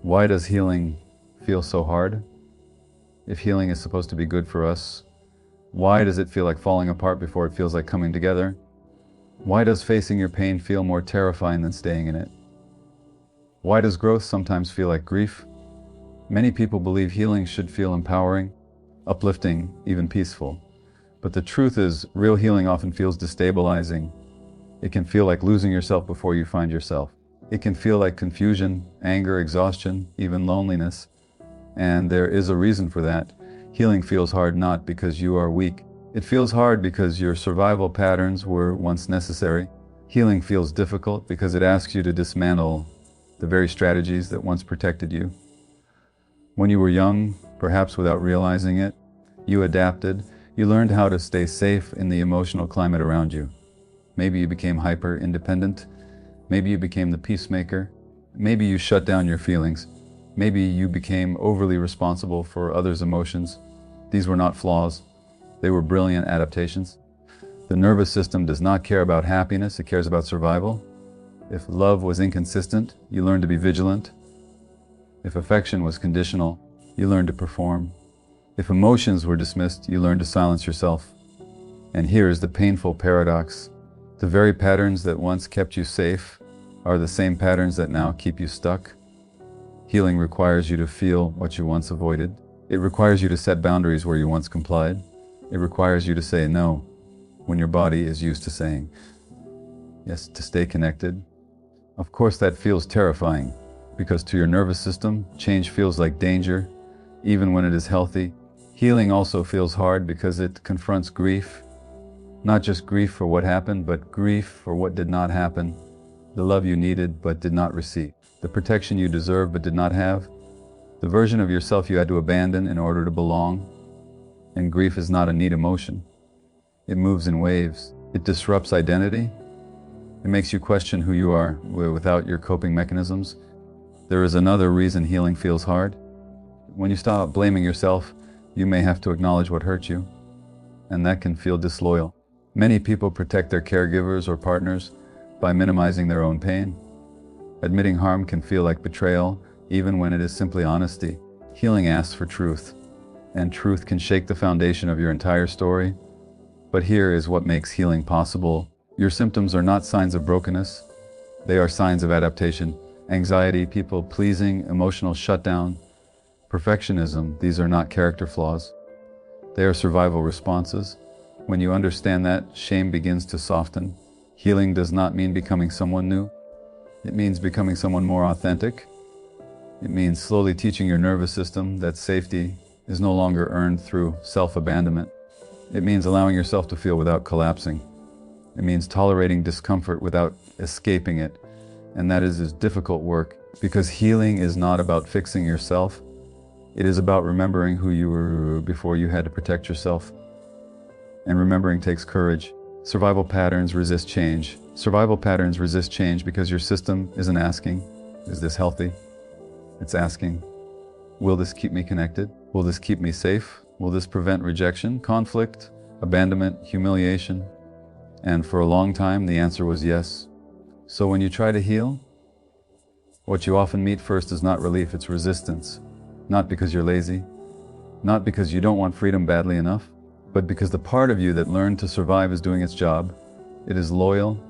Why does healing feel so hard? If healing is supposed to be good for us, why does it feel like falling apart before it feels like coming together? Why does facing your pain feel more terrifying than staying in it? Why does growth sometimes feel like grief? Many people believe healing should feel empowering, uplifting, even peaceful. But the truth is, real healing often feels destabilizing. It can feel like losing yourself before you find yourself. It can feel like confusion, anger, exhaustion, even loneliness. And there is a reason for that. Healing feels hard not because you are weak. It feels hard because your survival patterns were once necessary. Healing feels difficult because it asks you to dismantle the very strategies that once protected you. When you were young, perhaps without realizing it, you adapted. You learned how to stay safe in the emotional climate around you. Maybe you became hyper-independent. Maybe you became the peacemaker. Maybe you shut down your feelings. Maybe you became overly responsible for others' emotions. These were not flaws. They were brilliant adaptations. The nervous system does not care about happiness, it cares about survival. If love was inconsistent, you learned to be vigilant. If affection was conditional, you learned to perform. If emotions were dismissed, you learned to silence yourself. And here is the painful paradox. The very patterns that once kept you safe are the same patterns that now keep you stuck. Healing requires you to feel what you once avoided. It requires you to set boundaries where you once complied. It requires you to say no when your body is used to saying yes, to stay connected. Of course, that feels terrifying because to your nervous system, change feels like danger, even when it is healthy. Healing also feels hard because it confronts grief. Not just grief for what happened, but grief for what did not happen. The love you needed but did not receive. The protection you deserved but did not have. The version of yourself you had to abandon in order to belong. And grief is not a neat emotion. It moves in waves. It disrupts identity. It makes you question who you are without your coping mechanisms. There is another reason healing feels hard. When you stop blaming yourself, you may have to acknowledge what hurt you, and that can feel disloyal. Many people protect their caregivers or partners by minimizing their own pain. Admitting harm can feel like betrayal, even when it is simply honesty. Healing asks for truth, and truth can shake the foundation of your entire story. But here is what makes healing possible. Your symptoms are not signs of brokenness. They are signs of adaptation. Anxiety, people-pleasing, emotional shutdown, perfectionism, these are not character flaws. They are survival responses. When you understand that, shame begins to soften. Healing does not mean becoming someone new. It means becoming someone more authentic. It means slowly teaching your nervous system that safety is no longer earned through self-abandonment. It means allowing yourself to feel without collapsing. It means tolerating discomfort without escaping it. And that is difficult work, because healing is not about fixing yourself. It is about remembering who you were before you had to protect yourself. And remembering takes courage. Survival patterns resist change. Survival patterns resist change because your system isn't asking, is this healthy? It's asking, will this keep me connected? Will this keep me safe? Will this prevent rejection, conflict, abandonment, humiliation? And for a long time, the answer was yes. So when you try to heal, what you often meet first is not relief, it's resistance. Not because you're lazy, not because you don't want freedom badly enough, but because the part of you that learned to survive is doing its job. It is loyal,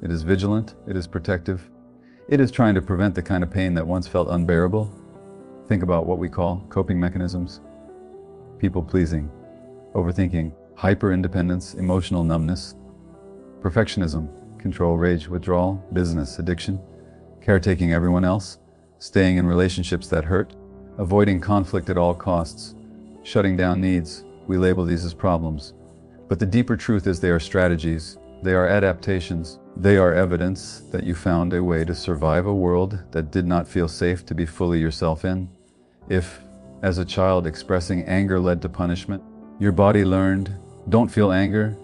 it is vigilant, it is protective. It is trying to prevent the kind of pain that once felt unbearable. Think about what we call coping mechanisms. People-pleasing, overthinking, hyper-independence, emotional numbness, perfectionism, control, rage, withdrawal, business, addiction, caretaking everyone else, staying in relationships that hurt, avoiding conflict at all costs, shutting down needs. We label these as problems. But the deeper truth is they are strategies, they are adaptations, they are evidence that you found a way to survive a world that did not feel safe to be fully yourself in. If, as a child, expressing anger led to punishment, your body learned, don't feel anger.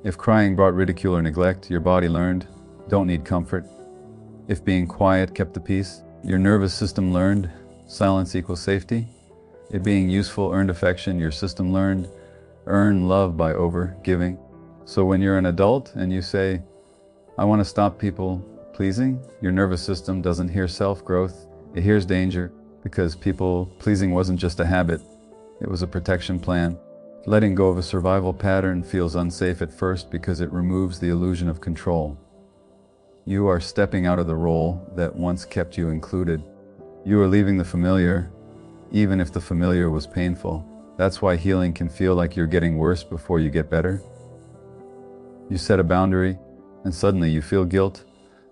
If crying brought ridicule or neglect, your body learned, don't need comfort. If being quiet kept the peace, your nervous system learned, silence equals safety. If being useful earned affection, your system learned, earn love by over-giving. So when you're an adult and you say, I want to stop people pleasing, your nervous system doesn't hear self-growth, It hears danger because people pleasing wasn't just a habit, it was a protection plan. Letting go of a survival pattern feels unsafe at first because it removes the illusion of control. You are stepping out of the role that once kept you included. You are leaving the familiar, even if the familiar was painful. That's why healing can feel like you're getting worse before you get better. You set a boundary, and suddenly you feel guilt,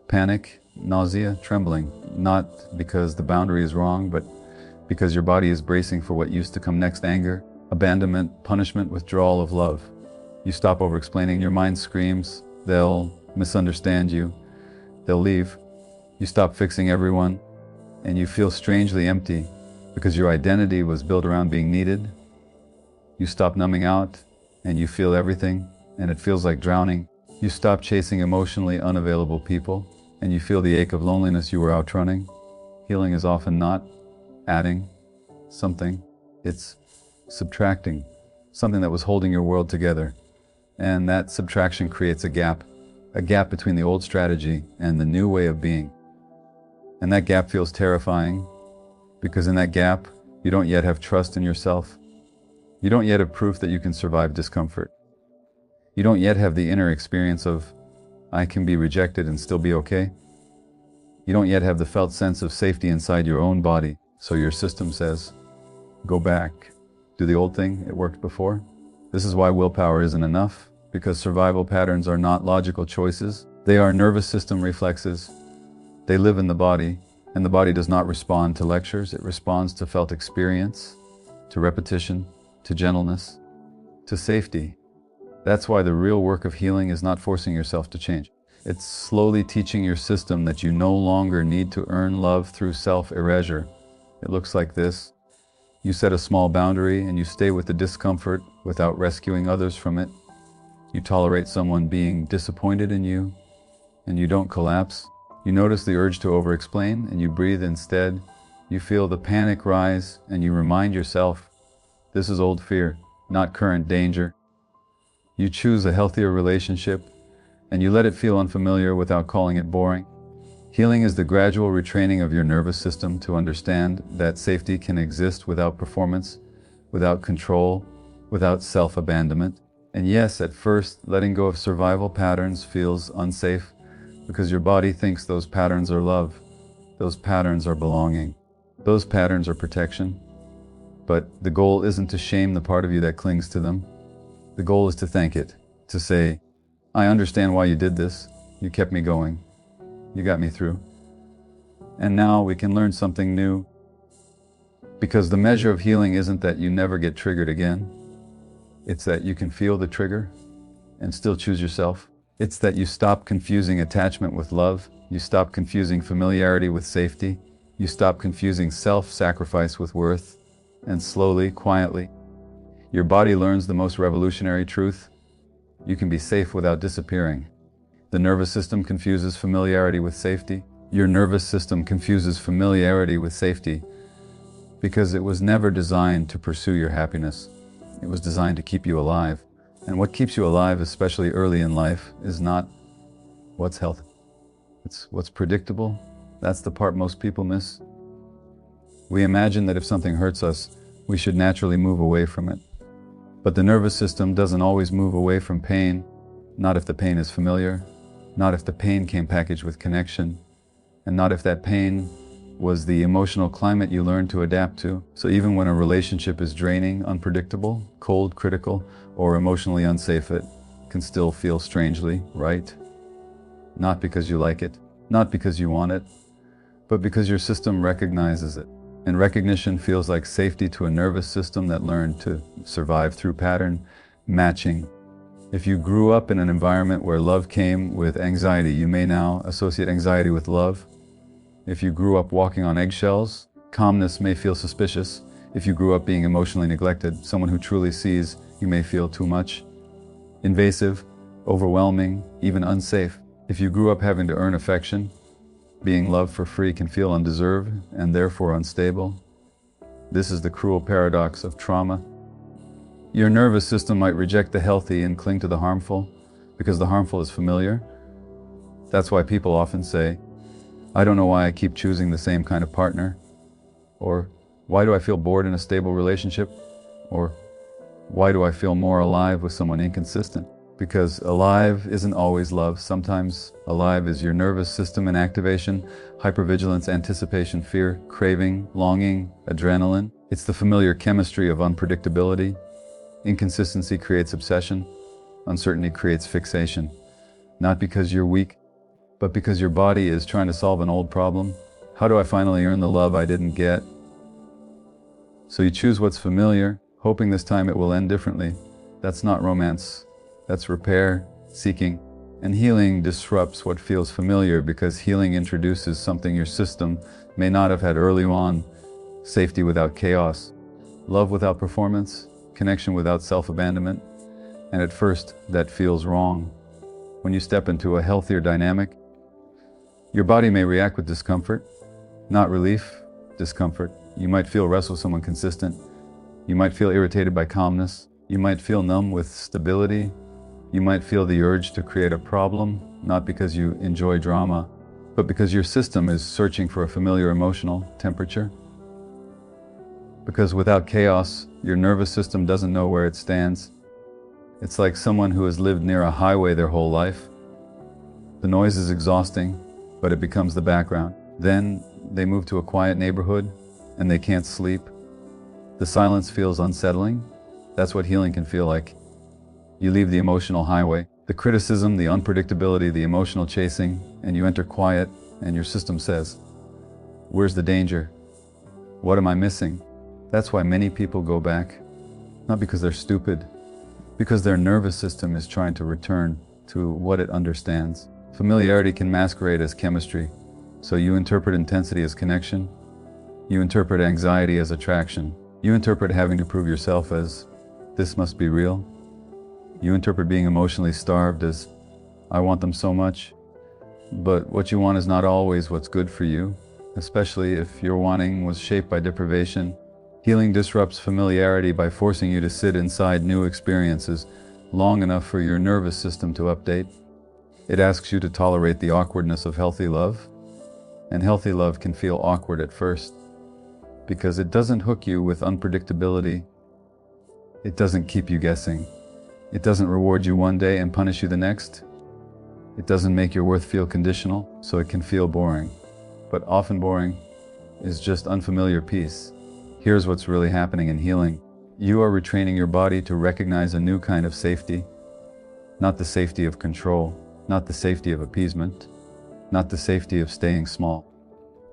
panic, nausea, trembling. Not because the boundary is wrong, but because your body is bracing for what used to come next: anger, abandonment, punishment, withdrawal of love. You stop over-explaining. Your mind screams, they'll misunderstand you, they'll leave. You stop fixing everyone, and you feel strangely empty because your identity was built around being needed. You stop numbing out, and you feel everything, and it feels like drowning. You stop chasing emotionally unavailable people, and you feel the ache of loneliness you were outrunning. Healing is often not adding something, it's subtracting something that was holding your world together. And that subtraction creates a gap between the old strategy and the new way of being. And that gap feels terrifying because in that gap, you don't yet have trust in yourself. You don't yet have proof that you can survive discomfort. You don't yet have the inner experience of, I can be rejected and still be okay. You don't yet have the felt sense of safety inside your own body. So your system says, go back. Do the old thing, it worked before. This is why willpower isn't enough, because survival patterns are not logical choices. They are nervous system reflexes. They live in the body, and the body does not respond to lectures. It responds to felt experience, to repetition, to gentleness, to safety. That's why the real work of healing is not forcing yourself to change. It's slowly teaching your system that you no longer need to earn love through self-erasure. It looks like this. You set a small boundary and you stay with the discomfort without rescuing others from it. You tolerate someone being disappointed in you, and you don't collapse. You notice the urge to over-explain, and you breathe instead. You feel the panic rise, and you remind yourself, this is old fear, not current danger. You choose a healthier relationship, and you let it feel unfamiliar without calling it boring. Healing is the gradual retraining of your nervous system to understand that safety can exist without performance, without control, without self-abandonment. And yes, at first, letting go of survival patterns feels unsafe because your body thinks those patterns are love, those patterns are belonging, those patterns are protection. But the goal isn't to shame the part of you that clings to them. The goal is to thank it, to say, I understand why you did this. You kept me going. You got me through. And now we can learn something new. Because the measure of healing isn't that you never get triggered again. It's that you can feel the trigger and still choose yourself. It's that you stop confusing attachment with love. You stop confusing familiarity with safety. You stop confusing self-sacrifice with worth. And slowly, quietly, your body learns the most revolutionary truth. You can be safe without disappearing. The nervous system confuses familiarity with safety. Your nervous system confuses familiarity with safety because it was never designed to pursue your happiness. It was designed to keep you alive. And what keeps you alive, especially early in life, is not what's healthy. It's what's predictable. That's the part most people miss. We imagine that if something hurts us, we should naturally move away from it. But the nervous system doesn't always move away from pain, not if the pain is familiar, not if the pain came packaged with connection, and not if that pain was the emotional climate you learned to adapt to. So even when a relationship is draining, unpredictable, cold, critical, or emotionally unsafe, it can still feel strangely right. Not because you like it, not because you want it, but because your system recognizes it. And recognition feels like safety to a nervous system that learned to survive through pattern matching. If you grew up in an environment where love came with anxiety, you may now associate anxiety with love. If you grew up walking on eggshells, calmness may feel suspicious. If you grew up being emotionally neglected, someone who truly sees you may feel too much, invasive, overwhelming, even unsafe. If you grew up having to earn affection, being loved for free can feel undeserved and therefore unstable. This is the cruel paradox of trauma. Your nervous system might reject the healthy and cling to the harmful because the harmful is familiar. That's why people often say, I don't know why I keep choosing the same kind of partner. Or why do I feel bored in a stable relationship? Or why do I feel more alive with someone inconsistent? Because alive isn't always love. Sometimes alive is your nervous system in activation, hypervigilance, anticipation, fear, craving, longing, adrenaline. It's the familiar chemistry of unpredictability. Inconsistency creates obsession. Uncertainty creates fixation. Not because you're weak, but because your body is trying to solve an old problem. How do I finally earn the love I didn't get? So you choose what's familiar, hoping this time it will end differently. That's not romance. That's repair, seeking. And healing disrupts what feels familiar because healing introduces something your system may not have had early on. Safety without chaos. Love without performance. Connection without self-abandonment. And at first, that feels wrong. When you step into a healthier dynamic, your body may react with discomfort, not relief, discomfort. You might feel restless with someone consistent. You might feel irritated by calmness. You might feel numb with stability. You might feel the urge to create a problem, not because you enjoy drama, but because your system is searching for a familiar emotional temperature. Because without chaos, your nervous system doesn't know where it stands. It's like someone who has lived near a highway their whole life. The noise is exhausting, but it becomes the background. Then they move to a quiet neighborhood and they can't sleep. The silence feels unsettling. That's what healing can feel like. You leave the emotional highway, the criticism, the unpredictability, the emotional chasing, and you enter quiet, and your system says, "Where's the danger? What am I missing?" That's why many people go back, not because they're stupid, because their nervous system is trying to return to what it understands. Familiarity can masquerade as chemistry, so you interpret intensity as connection, you interpret anxiety as attraction, you interpret having to prove yourself as, "This must be real." You interpret being emotionally starved as, "I want them so much." But what you want is not always what's good for you, especially if your wanting was shaped by deprivation. Healing disrupts familiarity by forcing you to sit inside new experiences long enough for your nervous system to update. It asks you to tolerate the awkwardness of healthy love, and healthy love can feel awkward at first, because it doesn't hook you with unpredictability. It doesn't keep you guessing. It doesn't reward you one day and punish you the next. It doesn't make your worth feel conditional, so it can feel boring. But often boring is just unfamiliar peace. Here's what's really happening in healing. You are retraining your body to recognize a new kind of safety, not the safety of control, not the safety of appeasement, not the safety of staying small,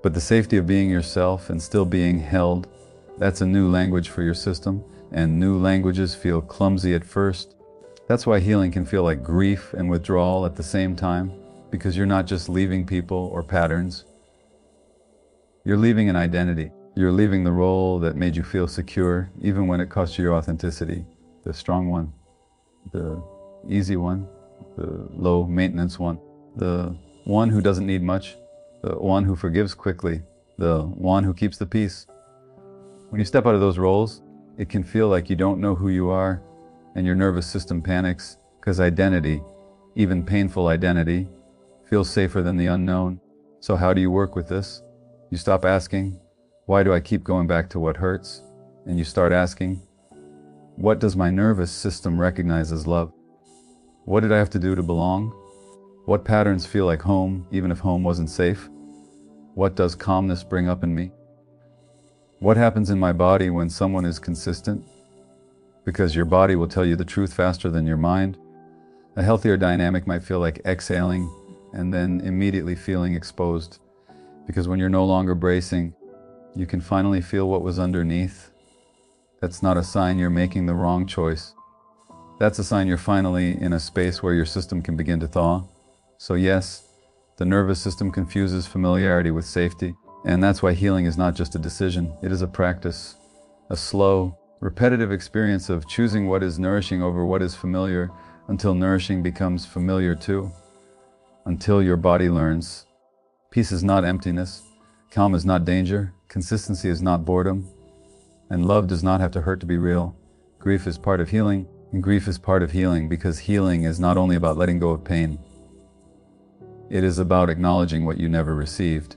but the safety of being yourself and still being held. That's a new language for your system, and new languages feel clumsy at first. That's why healing can feel like grief and withdrawal at the same time, because you're not just leaving people or patterns. You're leaving an identity. You're leaving the role that made you feel secure, even when it cost you your authenticity. The strong one, the easy one, the low maintenance one, the one who doesn't need much, the one who forgives quickly, the one who keeps the peace. When you step out of those roles, it can feel like you don't know who you are, and your nervous system panics, because identity, even painful identity, feels safer than the unknown. So how do you work with this? You stop asking, "Why do I keep going back to what hurts?" And you start asking, "What does my nervous system recognize as love? What did I have to do to belong? What patterns feel like home, even if home wasn't safe? What does calmness bring up in me? What happens in my body when someone is consistent?" Because your body will tell you the truth faster than your mind. A healthier dynamic might feel like exhaling and then immediately feeling exposed. Because when you're no longer bracing, you can finally feel what was underneath. That's not a sign you're making the wrong choice. That's a sign you're finally in a space where your system can begin to thaw. So yes, the nervous system confuses familiarity with safety. And that's why healing is not just a decision, it is a practice. A slow, repetitive experience of choosing what is nourishing over what is familiar until nourishing becomes familiar too. Until your body learns. Peace is not emptiness. Calm is not danger. Consistency is not boredom. And love does not have to hurt to be real. Grief is part of healing, and grief is part of healing because healing is not only about letting go of pain. It is about acknowledging what you never received.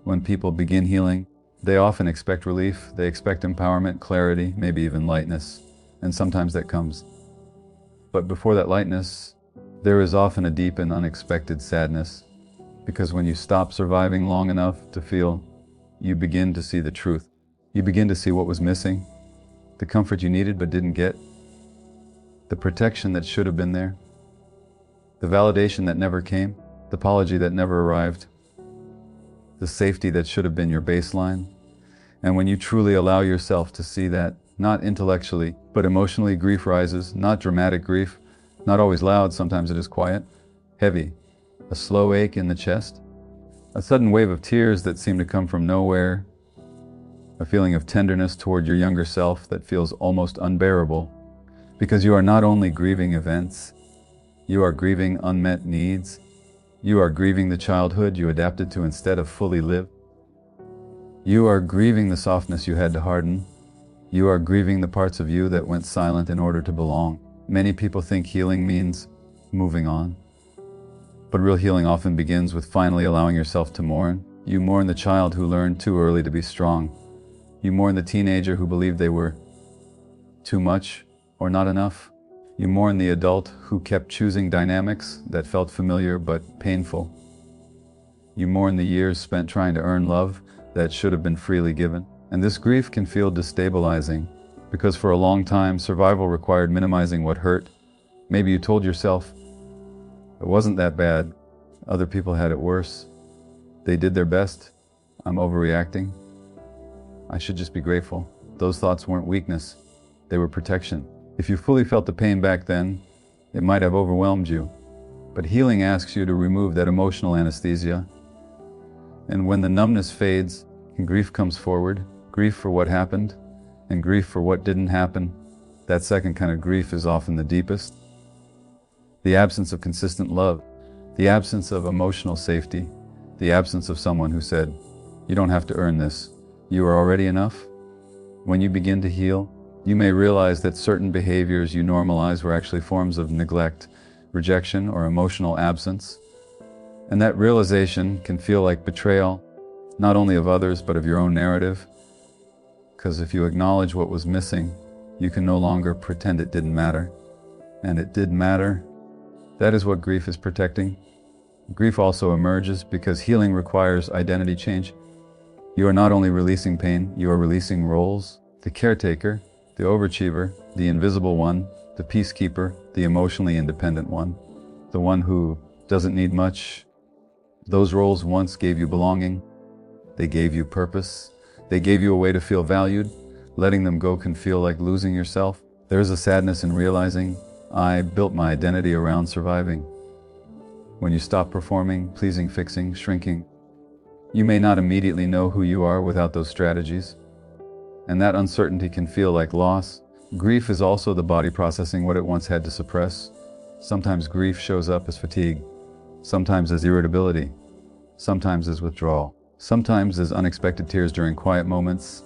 When people begin healing, they often expect relief, they expect empowerment, clarity, maybe even lightness, and sometimes that comes. But before that lightness, there is often a deep and unexpected sadness, because when you stop surviving long enough to feel, you begin to see the truth. You begin to see what was missing, the comfort you needed but didn't get, the protection that should have been there, the validation that never came, the apology that never arrived, the safety that should have been your baseline. And when you truly allow yourself to see that, not intellectually, but emotionally, grief rises, not dramatic grief, not always loud, sometimes it is quiet, heavy, a slow ache in the chest, a sudden wave of tears that seem to come from nowhere, a feeling of tenderness toward your younger self that feels almost unbearable, because you are not only grieving events, you are grieving unmet needs. You are grieving the childhood you adapted to instead of fully live. You are grieving the softness you had to harden. You are grieving the parts of you that went silent in order to belong. Many people think healing means moving on. But real healing often begins with finally allowing yourself to mourn. You mourn the child who learned too early to be strong. You mourn the teenager who believed they were too much or not enough. You mourn the adult who kept choosing dynamics that felt familiar but painful. You mourn the years spent trying to earn love that should have been freely given. And this grief can feel destabilizing because for a long time, survival required minimizing what hurt. Maybe you told yourself, it wasn't that bad. Other people had it worse. They did their best. I'm overreacting. I should just be grateful. Those thoughts weren't weakness. They were protection. If you fully felt the pain back then, it might have overwhelmed you. But healing asks you to remove that emotional anesthesia. And when the numbness fades and grief comes forward, grief for what happened and grief for what didn't happen, that second kind of grief is often the deepest. The absence of consistent love, the absence of emotional safety, the absence of someone who said, you don't have to earn this. You are already enough. When you begin to heal, you may realize that certain behaviors you normalize were actually forms of neglect, rejection, or emotional absence. And that realization can feel like betrayal, not only of others, but of your own narrative. Because if you acknowledge what was missing, you can no longer pretend it didn't matter. And it did matter. That is what grief is protecting. Grief also emerges because healing requires identity change. You are not only releasing pain, you are releasing roles. The caretaker, the overachiever, the invisible one, the peacekeeper, the emotionally independent one, the one who doesn't need much. Those roles once gave you belonging. They gave you purpose. They gave you a way to feel valued. Letting them go can feel like losing yourself. There is a sadness in realizing, I built my identity around surviving. When you stop performing, pleasing, fixing, shrinking, you may not immediately know who you are without those strategies. And that uncertainty can feel like loss. Grief is also the body processing what it once had to suppress. Sometimes grief shows up as fatigue, sometimes as irritability, sometimes as withdrawal, sometimes as unexpected tears during quiet moments,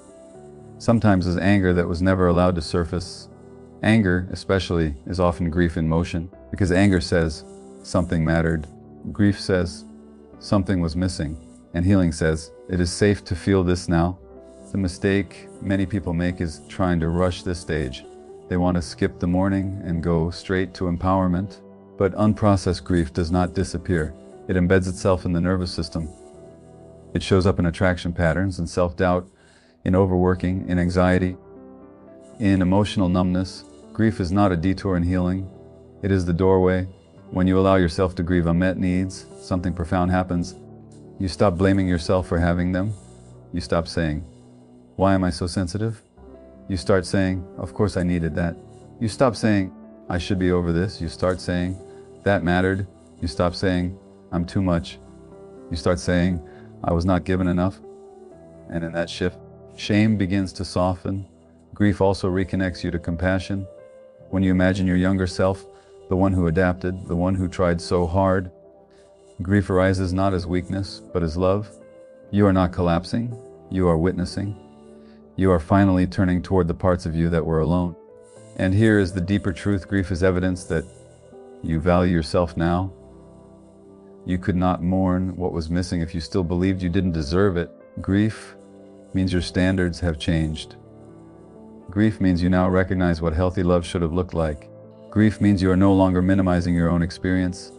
sometimes as anger that was never allowed to surface. Anger, especially, is often grief in motion, because anger says something mattered. Grief says something was missing, and healing says it is safe to feel this now. The mistake many people make is trying to rush this stage. They want to skip the mourning and go straight to empowerment. But unprocessed grief does not disappear. It embeds itself in the nervous system. It shows up in attraction patterns and self-doubt, in overworking, in anxiety, in emotional numbness. Grief is not a detour in healing. It is the doorway. When you allow yourself to grieve unmet needs, something profound happens. You stop blaming yourself for having them. You stop saying, why am I so sensitive? You start saying, of course I needed that. You stop saying, I should be over this. You start saying, that mattered. You stop saying, I'm too much. You start saying, I was not given enough. And in that shift, shame begins to soften. Grief also reconnects you to compassion. When you imagine your younger self, the one who adapted, the one who tried so hard, grief arises not as weakness, but as love. You are not collapsing. You are witnessing. You are finally turning toward the parts of you that were alone. And here is the deeper truth. Grief is evidence that you value yourself now. You could not mourn what was missing if you still believed you didn't deserve it. Grief means your standards have changed. Grief means you now recognize what healthy love should have looked like. Grief means you are no longer minimizing your own experience.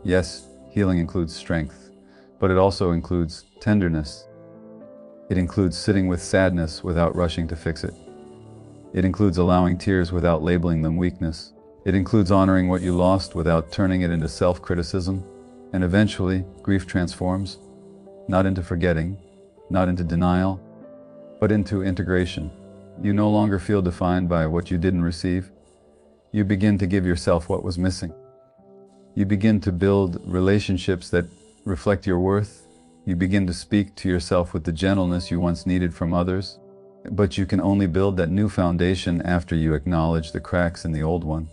Yes, healing includes strength, but it also includes tenderness. It includes sitting with sadness without rushing to fix it. It includes allowing tears without labeling them weakness. It includes honoring what you lost without turning it into self-criticism. And eventually, grief transforms, not into forgetting, not into denial, but into integration. You no longer feel defined by what you didn't receive. You begin to give yourself what was missing. You begin to build relationships that reflect your worth. You begin to speak to yourself with the gentleness you once needed from others. But you can only build that new foundation after you acknowledge the cracks in the old one.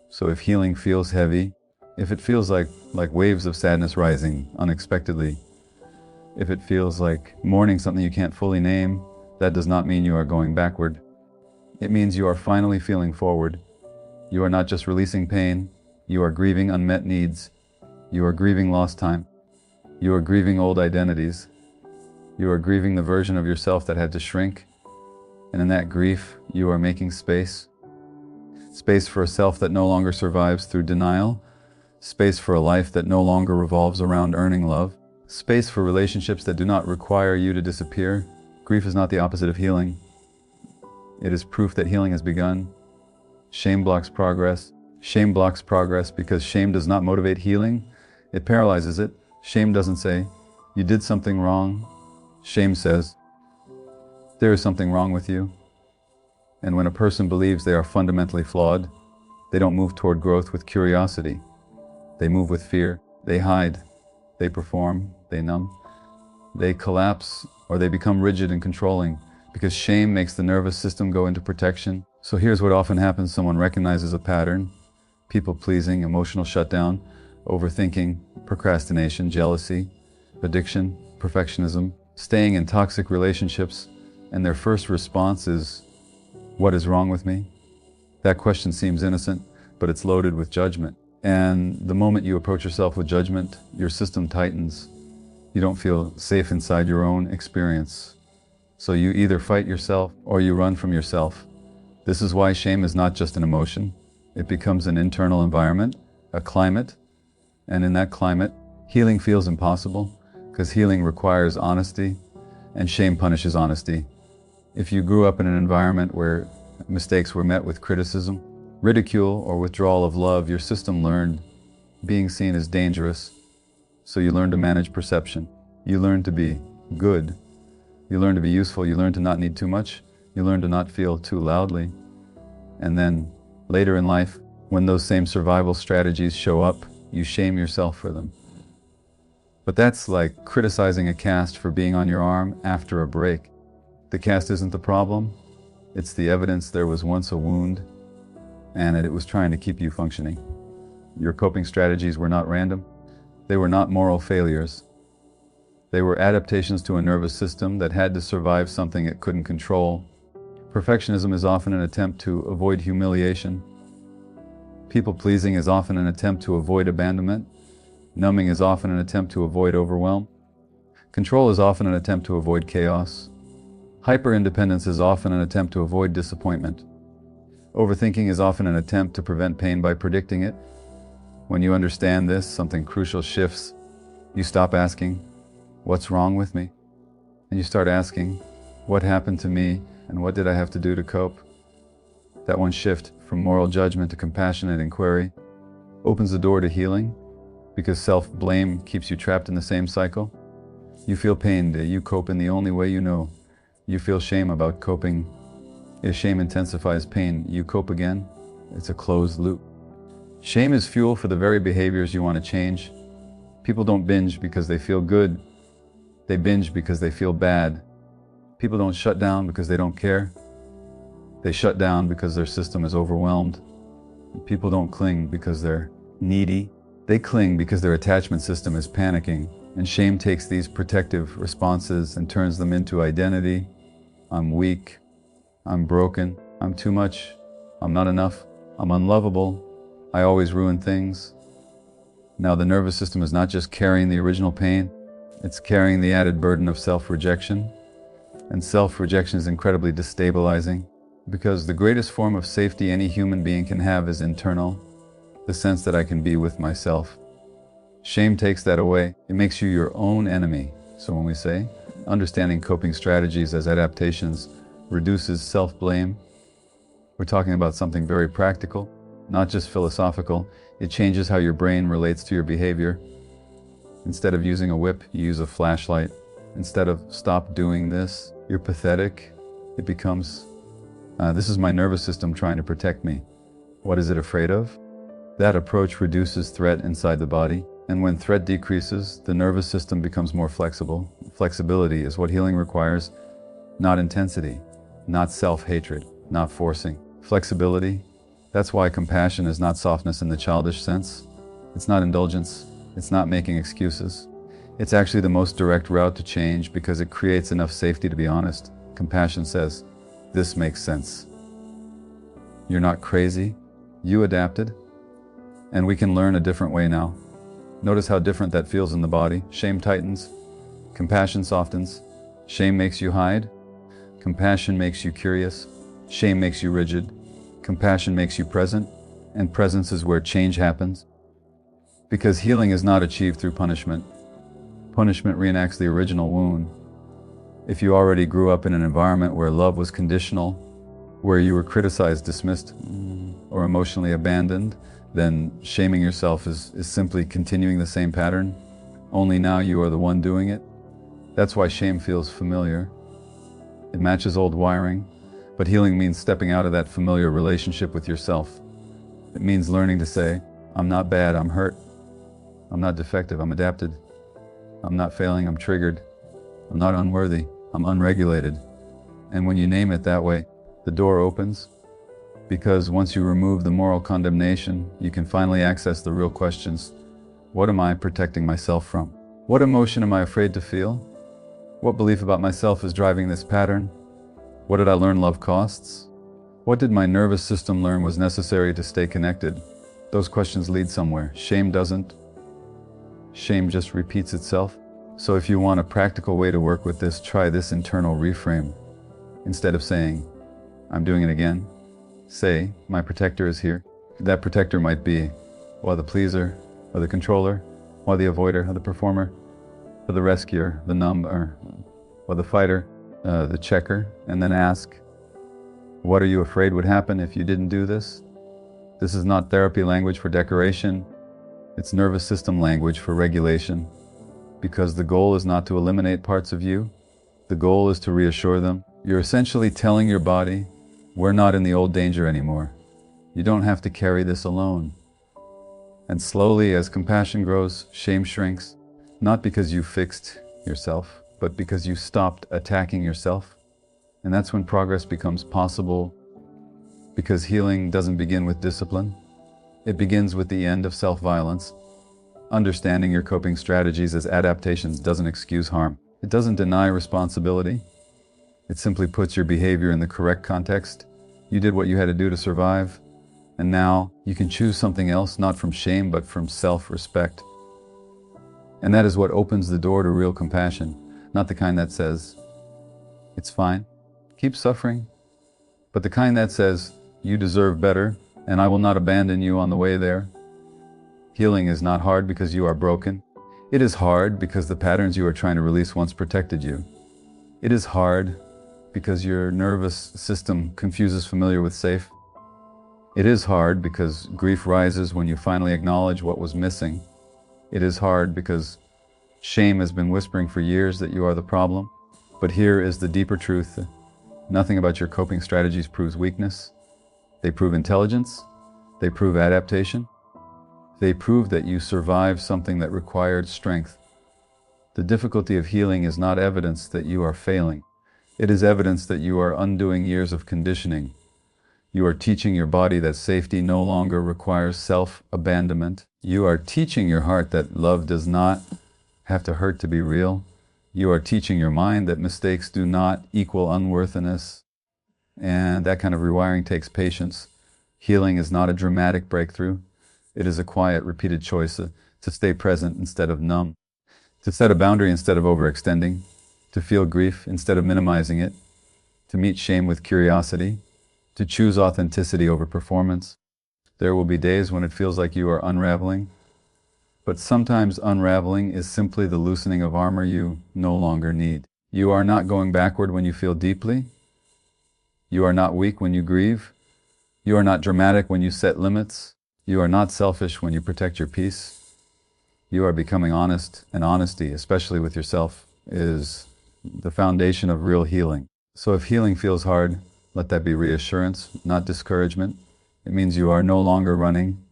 So if healing feels heavy, if it feels like waves of sadness rising unexpectedly, if it feels like mourning something you can't fully name, that does not mean you are going backward. It means you are finally feeling forward. You are not just releasing pain, you are grieving unmet needs. You are grieving lost time. You are grieving old identities. You are grieving the version of yourself that had to shrink. And in that grief, you are making space. Space for a self that no longer survives through denial. Space for a life that no longer revolves around earning love. Space for relationships that do not require you to disappear. Grief is not the opposite of healing. It is proof that healing has begun. Shame blocks progress. Shame blocks progress because shame does not motivate healing. It paralyzes it. Shame doesn't say, you did something wrong. Shame says, there is something wrong with you. And when a person believes they are fundamentally flawed, they don't move toward growth with curiosity. They move with fear. They hide. They perform. They numb. They collapse, or they become rigid and controlling because shame makes the nervous system go into protection. So here's what often happens. Someone recognizes a pattern: people-pleasing, emotional shutdown, overthinking, procrastination, jealousy, addiction, perfectionism, staying in toxic relationships, and their first response is, what is wrong with me? That question seems innocent, but it's loaded with judgment. And the moment you approach yourself with judgment, your system tightens. You don't feel safe inside your own experience. So you either fight yourself or you run from yourself. This is why shame is not just an emotion. It becomes an internal environment, a climate. And in that climate, healing feels impossible because healing requires honesty and shame punishes honesty. If you grew up in an environment where mistakes were met with criticism, ridicule, or withdrawal of love, your system learned being seen as dangerous. So you learn to manage perception. You learn to be good. You learn to be useful. You learn to not need too much. You learn to not feel too loudly. And then later in life, when those same survival strategies show up, you shame yourself for them. But that's like criticizing a cast for being on your arm after a break. The cast isn't the problem. It's the evidence there was once a wound and it was trying to keep you functioning. Your coping strategies were not random. They were not moral failures. They were adaptations to a nervous system that had to survive something it couldn't control. Perfectionism is often an attempt to avoid humiliation. People-pleasing is often an attempt to avoid abandonment. Numbing is often an attempt to avoid overwhelm. Control is often an attempt to avoid chaos. Hyper-independence is often an attempt to avoid disappointment. Overthinking is often an attempt to prevent pain by predicting it. When you understand this, something crucial shifts. You stop asking, what's wrong with me? And you start asking, what happened to me and what did I have to do to cope? That one shift from moral judgment to compassionate inquiry opens the door to healing because self-blame keeps you trapped in the same cycle. You feel pain, you cope in the only way you know. You feel shame about coping. If shame intensifies pain, you cope again. It's a closed loop. Shame is fuel for the very behaviors you want to change. People don't binge because they feel good. They binge because they feel bad. People don't shut down because they don't care. They shut down because their system is overwhelmed. People don't cling because they're needy. They cling because their attachment system is panicking. And shame takes these protective responses and turns them into identity. I'm weak. I'm broken. I'm too much. I'm not enough. I'm unlovable. I always ruin things. Now the nervous system is not just carrying the original pain, it's carrying the added burden of self-rejection. And self-rejection is incredibly destabilizing because the greatest form of safety any human being can have is internal, the sense that I can be with myself. Shame takes that away. It makes you your own enemy. So when we say understanding coping strategies as adaptations reduces self-blame, we're talking about something very practical, not just philosophical. It changes how your brain relates to your behavior. Instead of using a whip, you use a flashlight. Instead of stop doing this, you're pathetic, it becomes, this is my nervous system trying to protect me. What is it afraid of? That approach reduces threat inside the body. And when threat decreases, the nervous system becomes more flexible. Flexibility is what healing requires, not intensity, not self-hatred, not forcing. Flexibility, that's why compassion is not softness in the childish sense. It's not indulgence. It's not making excuses. It's actually the most direct route to change because it creates enough safety to be honest. Compassion says, this makes sense. You're not crazy. You adapted. And we can learn a different way now. Notice how different that feels in the body. Shame tightens. Compassion softens. Shame makes you hide. Compassion makes you curious. Shame makes you rigid. Compassion makes you present. And presence is where change happens. Because healing is not achieved through punishment. Punishment reenacts the original wound. If you already grew up in an environment where love was conditional, where you were criticized, dismissed, or emotionally abandoned, then shaming yourself is simply continuing the same pattern. Only now you are the one doing it. That's why shame feels familiar. It matches old wiring, but healing means stepping out of that familiar relationship with yourself. It means learning to say, I'm not bad, I'm hurt. I'm not defective, I'm adapted. I'm not failing, I'm triggered. I'm not unworthy, I'm unregulated. And when you name it that way, the door opens. Because once you remove the moral condemnation, you can finally access the real questions. What am I protecting myself from? What emotion am I afraid to feel? What belief about myself is driving this pattern? What did I learn love costs? What did my nervous system learn was necessary to stay connected? Those questions lead somewhere. Shame doesn't. Shame just repeats itself. So if you want a practical way to work with this, try this internal reframe. Instead of saying, I'm doing it again, say, my protector is here. That protector might be, or the pleaser, or the controller, or the avoider, or the performer, or the rescuer, the number, or the fighter, the checker, and then ask, what are you afraid would happen if you didn't do this? This is not therapy language for decoration. It's nervous system language for regulation. Because the goal is not to eliminate parts of you. The goal is to reassure them. You're essentially telling your body, we're not in the old danger anymore. You don't have to carry this alone. And slowly, as compassion grows, shame shrinks. Not because you fixed yourself, but because you stopped attacking yourself. And that's when progress becomes possible. Because healing doesn't begin with discipline. It begins with the end of self-violence. Understanding your coping strategies as adaptations doesn't excuse harm. It doesn't deny responsibility. It simply puts your behavior in the correct context. You did what you had to do to survive, and now you can choose something else, not from shame, but from self-respect. And that is what opens the door to real compassion, not the kind that says, it's fine, keep suffering, but the kind that says, you deserve better, and I will not abandon you on the way there. Healing is not hard because you are broken. It is hard because the patterns you are trying to release once protected you. It is hard because your nervous system confuses familiar with safe. It is hard because grief rises when you finally acknowledge what was missing. It is hard because shame has been whispering for years that you are the problem. But here is the deeper truth. Nothing about your coping strategies proves weakness. They prove intelligence. They prove adaptation. They prove that you survived something that required strength. The difficulty of healing is not evidence that you are failing. It is evidence that you are undoing years of conditioning. You are teaching your body that safety no longer requires self-abandonment. You are teaching your heart that love does not have to hurt to be real. You are teaching your mind that mistakes do not equal unworthiness. And that kind of rewiring takes patience. Healing is not a dramatic breakthrough. It is a quiet, repeated choice to stay present instead of numb, to set a boundary instead of overextending, to feel grief instead of minimizing it, to meet shame with curiosity, to choose authenticity over performance. There will be days when it feels like you are unraveling, but sometimes unraveling is simply the loosening of armor you no longer need. You are not going backward when you feel deeply. You are not weak when you grieve. You are not dramatic when you set limits. You are not selfish when you protect your peace. You are becoming honest, and honesty, especially with yourself, is the foundation of real healing. So if healing feels hard, let that be reassurance, not discouragement. It means you are no longer running.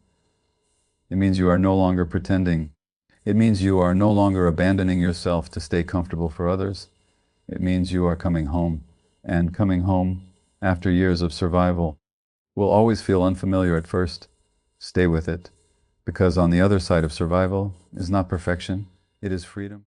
It means you are no longer pretending. It means you are no longer abandoning yourself to stay comfortable for others. It means you are coming home. And coming home, after years of survival, will always feel unfamiliar at first. Stay with it, because on the other side of survival is not perfection, it is freedom.